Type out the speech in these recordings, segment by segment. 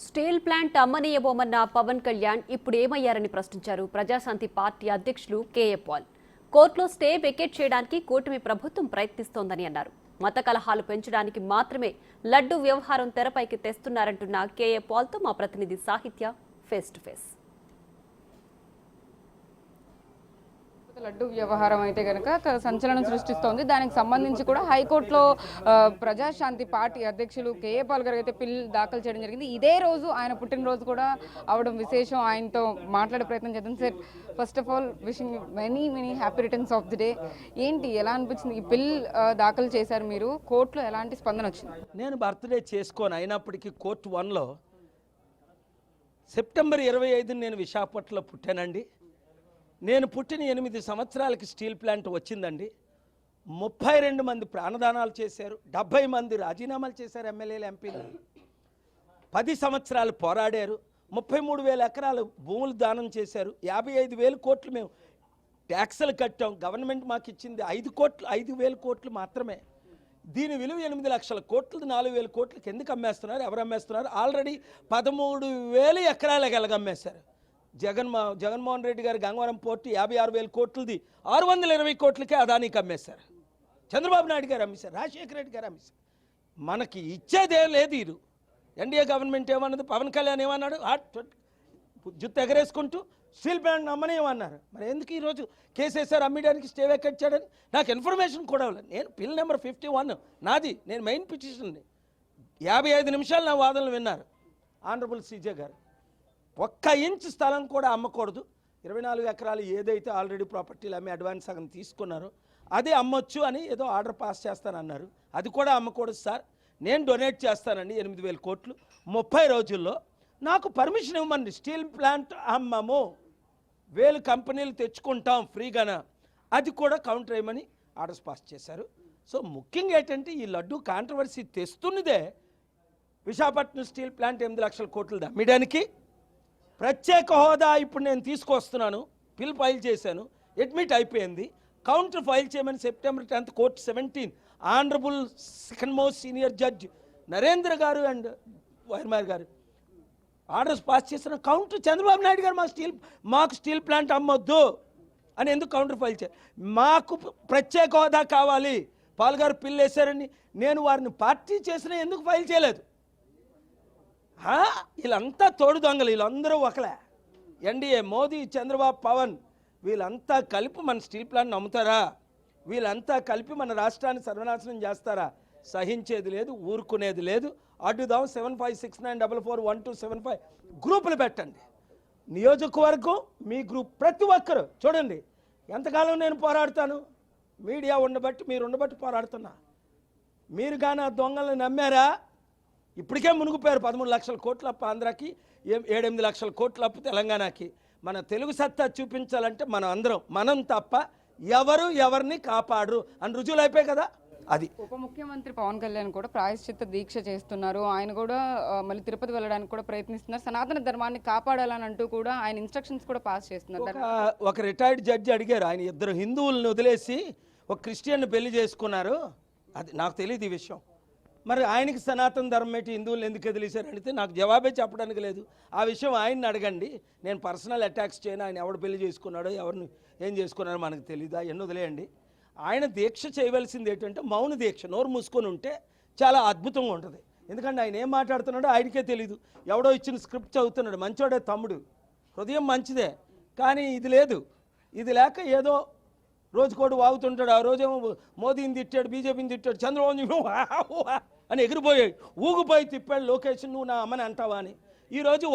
Steel plant అమ్మనీయబోమన్న Pawan Kalyan ఇప్పుడు ఏమయ్యారని ప్రశ్నించారు Praja Shanti party అధ్యక్షులు కేఏ పాల్. కోర్టులో స్టే వెకేట్ చేయడానికి కూటమి ప్రభుత్వం ప్రయత్నిస్తోందని అన్నారు. మత కలహాలు పెంచడానికి మాత్రమే లడ్డు వ్యవహారం తెరపైకి తెస్తున్నారంటున్న కేఏ పాల్తో మా ప్రతినిధి సాహిత్య ఫేస్ టు ఫేస్. లడ్డు వ్యవహారం అయితే కనుక సంచలనం సృష్టిస్తోంది. దానికి సంబంధించి కూడా హైకోర్టులో ప్రజాశాంతి పార్టీ అధ్యక్షులు కేఏ పాల్ గారు అయితే పిల్ దాఖలు చేయడం జరిగింది. ఇదే రోజు ఆయన పుట్టినరోజు కూడా అవడం విశేషం. ఆయనతో మాట్లాడే ప్రయత్నం చేద్దాం. Sir, first of all wishing many happy returns of the day. ఏంటి, ఎలా అనిపించింది? ఈ పిల్ దాఖలు చేశారు మీరు, కోర్టులో ఎలాంటి స్పందన వచ్చింది? నేను బర్త్డే చేసుకోను, అయినప్పటికీ కోర్టు 1లో సెప్టెంబర్ 25 నేను విశాఖపట్నంలో పుట్టానండి. నేను పుట్టిన 8 సంవత్సరాలకి స్టీల్ ప్లాంట్ వచ్చిందండి. 32 మంది ప్రాణదానాలు చేశారు, 70 మంది రాజీనామాలు చేశారు, ఎమ్మెల్యేలు ఎంపీలు 10 సంవత్సరాలు పోరాడారు, 33,000 ఎకరాలు భూములు దానం చేశారు, 55,000 కోట్లు మేము ట్యాక్సులు కట్టాం. గవర్నమెంట్ మాకు ఇచ్చింది 5,000 కోట్లు మాత్రమే. దీని విలువ 8 లక్షల కోట్లు. 4,000 కోట్లకి ఎందుకు అమ్మేస్తున్నారు, ఎవరు అమ్మేస్తున్నారు? ఆల్రెడీ 13,000 ఎకరాలకు ఎలాగమ్మేశారు. జగన్మోహన్ రెడ్డి గారు గంగవరం పోర్టు 56,000 కోట్లది 620 కోట్లకే అదానికి అమ్మేశారు. చంద్రబాబు నాయుడు గారు అమ్మేశారు, రాజశేఖర రెడ్డి గారు అమ్మేశారు. మనకి ఇచ్చేదేం లేదు. ఇది ఎన్డీఏ గవర్నమెంట్ ఏమన్నది, పవన్ కళ్యాణ్ ఏమన్నాడు, జుత్తు ఎగరేసుకుంటూ స్టీల్ ప్లాంట్ అమ్మనేమన్నారు. మరి ఎందుకు ఈరోజు కేసేసారు అమ్మడానికి, స్టే వెకేట్ చేయడానికి? నాకు ఇన్ఫర్మేషన్ కూడా ఇవ్వలేదు. నేను పిల్ నెంబర్ 51 నాది, నేను మెయిన్ పిటిషన్ని 55 నిమిషాలు నా వాదనలు విన్నారు ఆనరబుల్ సీజే గారు. 1 ఇంచ్ స్థలం కూడా అమ్మకూడదు. 24 ఎకరాలు ఏదైతే ఆల్రెడీ ప్రాపర్టీలు అమ్మి అడ్వాన్స్ సగం తీసుకున్నారో అదే అమ్మొచ్చు అని ఏదో ఆర్డర్ పాస్ చేస్తానన్నారు. అది కూడా అమ్మకూడదు సార్, నేను డొనేట్ చేస్తానండి 8,000 కోట్లు 30 రోజుల్లో. నాకు పర్మిషన్ ఇవ్వమండి. స్టీల్ ప్లాంట్ అమ్మము, 1000 కంపెనీలు తెచ్చుకుంటాం ఫ్రీగానా, అది కూడా కౌంటర్ వేయమని ఆర్డర్స్ పాస్ చేశారు. సో ముఖ్యంగా ఏంటంటే ఈ లడ్డు కాంట్రవర్సీ తెస్తున్నదే విశాఖపట్నం స్టీల్ ప్లాంట్ 8 లక్షల కోట్లు అమ్మడానికి. ప్రత్యేక హోదా ఇప్పుడు నేను తీసుకొస్తున్నాను, బిల్ ఫైల్ చేశాను, అడ్మిట్ అయిపోయింది. కౌంటర్ ఫైల్ చేయమని September 10 court 17 honourable second most senior judge Narendra garu and వైర్మార్ గారు ఆర్డర్స్ పాస్ చేసిన కౌంటర్ చంద్రబాబు నాయుడు గారు మాకు స్టీల్ ప్లాంట్ అమ్మొద్దు అని ఎందుకు కౌంటర్ ఫైల్ చేయాలి? మాకు ప్రత్యేక హోదా కావాలి, పాల్ గారు పిల్ వేశారని నేను వారిని పార్టీ చేసినా ఎందుకు ఫైల్ చేయలేదు? వీళ్ళంతా తోడు దొంగలు, వీళ్ళందరూ ఒకలే. ఎన్డీఏ మోదీ, చంద్రబాబు, పవన్ వీళ్ళంతా కలిపి మన స్టీల్ ప్లాంట్ అమ్ముతారా? వీళ్ళంతా కలిపి మన రాష్ట్రాన్ని సర్వనాశనం చేస్తారా? సహించేది లేదు, ఊరుకునేది లేదు. అడ్డుదాం 7569441275 గ్రూపులు పెట్టండి. నియోజకవర్గం మీ గ్రూప్ ప్రతి ఒక్కరు చూడండి. ఎంతకాలం నేను పోరాడుతాను? మీడియా ఉండబట్టి, మీరు ఉండబట్టి పోరాడుతున్నా. మీరు కానీ ఆ దొంగలను నమ్మారా? ఇప్పటికే మునిగిపోయారు. 13 లక్షల కోట్ల అప్పు ఆంధ్రాకి, 7-8 లక్షల కోట్ల అప్పు తెలంగాణకి. మన తెలుగు సత్తా చూపించాలంటే మనం తప్ప ఎవరు ఎవరిని కాపాడరు అని రుజువులు అయిపోయాయి కదా. అది ఉప ముఖ్యమంత్రి పవన్ కళ్యాణ్ కూడా ప్రాయశ్చిత్త దీక్ష చేస్తున్నారు. ఆయన కూడా మళ్ళీ తిరుపతి వెళ్ళడానికి కూడా ప్రయత్నిస్తున్నారు. సనాతన ధర్మాన్ని కాపాడాలని అంటూ కూడా ఆయన ఇన్స్ట్రక్షన్స్ కూడా పాస్ చేస్తున్నారు. ఒక రిటైర్డ్ జడ్జి అడిగారు, ఆయన 2 హిందువులను వదిలేసి ఒక క్రిస్టియన్ పెళ్లి చేసుకున్నారు. అది నాకు తెలియదు ఈ విషయం. మరి ఆయనకి సనాతన ధర్మం ఏంటి, హిందువులు ఎందుకు వదిలేశారు అడిగితే నాకు జవాబే చెప్పడానికి లేదు. ఆ విషయం ఆయన్ని అడగండి. నేను పర్సనల్ అటాక్స్ చేయను. ఆయన ఎవడు పెళ్లి చేసుకున్నాడో, ఎవరిని ఏం చేసుకున్నారో మనకు తెలియదు. అవన్నీ వదిలేయండి. ఆయన దీక్ష చేయవలసింది ఏంటంటే మౌన దీక్ష. నోరు మూసుకొని ఉంటే చాలా అద్భుతంగా ఉంటుంది. ఎందుకంటే ఆయన ఏం మాట్లాడుతున్నాడో ఆయనకే తెలియదు. ఎవడో ఇచ్చిన స్క్రిప్ట్ చదువుతున్నాడు. మంచోడే తమ్ముడు, హృదయం మంచిదే, కానీ ఇది లేదు. ఇది లేక ఏదో రోజుకోడు వాగుతుంటాడు. ఆ రోజేమో మోదీని తిట్టాడు, బీజేపీని తిట్టాడు, చంద్రబాబు అని ఎగిరిపోయాడు, ఊగిపోయి తిప్పాడు లోకేష్, నువ్వు నా అమ్మని అంటావా అని. ఈరోజు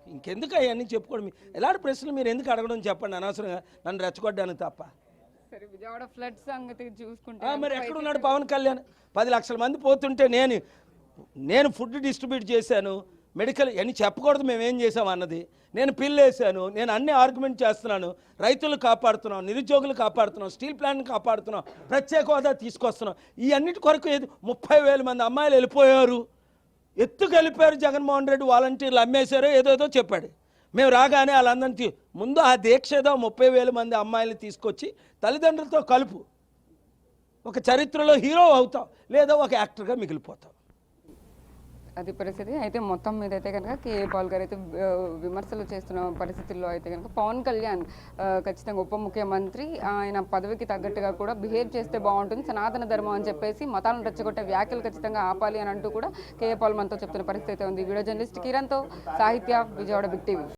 ఇంకెందుకు అవన్నీ చెప్పుకోవడం? ఎలాంటి ప్రశ్నలు మీరు ఎందుకు అడగడం చెప్పండి, అనవసరంగా నన్ను రెచ్చగొడ్డాను తప్ప. విజయవాడ ఫ్లడ్ సంగతి చూసుకుంటే మరి ఎక్కడున్నాడు పవన్ కళ్యాణ్? 10 లక్షల మంది పోతుంటే నేను ఫుడ్ డిస్ట్రిబ్యూట్ చేశాను, మెడికల్ అని చెప్పకూడదు మేమేం చేసాం అన్నది. నేను పిల్ వేసాను, నేను అన్ని ఆర్గ్యుమెంట్ చేస్తున్నాను. రైతులు కాపాడుతున్నాం, నిరుద్యోగులు కాపాడుతున్నాం, స్టీల్ ప్లాంట్ని కాపాడుతున్నాం, ప్రత్యేక హోదా తీసుకొస్తున్నాం. ఈ అన్నిటి కొరకు 30,000 మంది అమ్మాయిలు వెళ్ళిపోయారు, ఎత్తుకెళ్ళిపోయారు. జగన్మోహన్ రెడ్డి వాలంటీర్లు అమ్మేశారో ఏదో చెప్పాడు. మేము రాగానే వాళ్ళందరినీ ముందు ఆ దీక్ష ఏదో 30,000 మంది అమ్మాయిలు తీసుకొచ్చి తల్లిదండ్రులతో కలుపు, ఒక చరిత్రలో హీరో అవుతావు, లేదా ఒక యాక్టర్గా మిగిలిపోతావు. అది పరిస్థితి. అయితే మొత్తం మీద అయితే కనుక కేఏ పాల్ గారు అయితే విమర్శలు చేస్తున్న పరిస్థితుల్లో అయితే కనుక పవన్ కళ్యాణ్ ఖచ్చితంగా ఉప ముఖ్యమంత్రి ఆయన పదవికి తగ్గట్టుగా కూడా బిహేవ్ చేస్తే బాగుంటుంది, సనాతన ధర్మం అని చెప్పేసి మతాలను రెచ్చగొట్టే వ్యాఖ్యలు ఖచ్చితంగా ఆపాలి అని అంటూ కూడా కేఏ పాల్ మనతో చెప్తున్న పరిస్థితి అయితే ఉంది. వీడియో జర్నలిస్ట్ కిరణ్తో సాహిత్య, విజయవాడ బిగ్ టీవీ.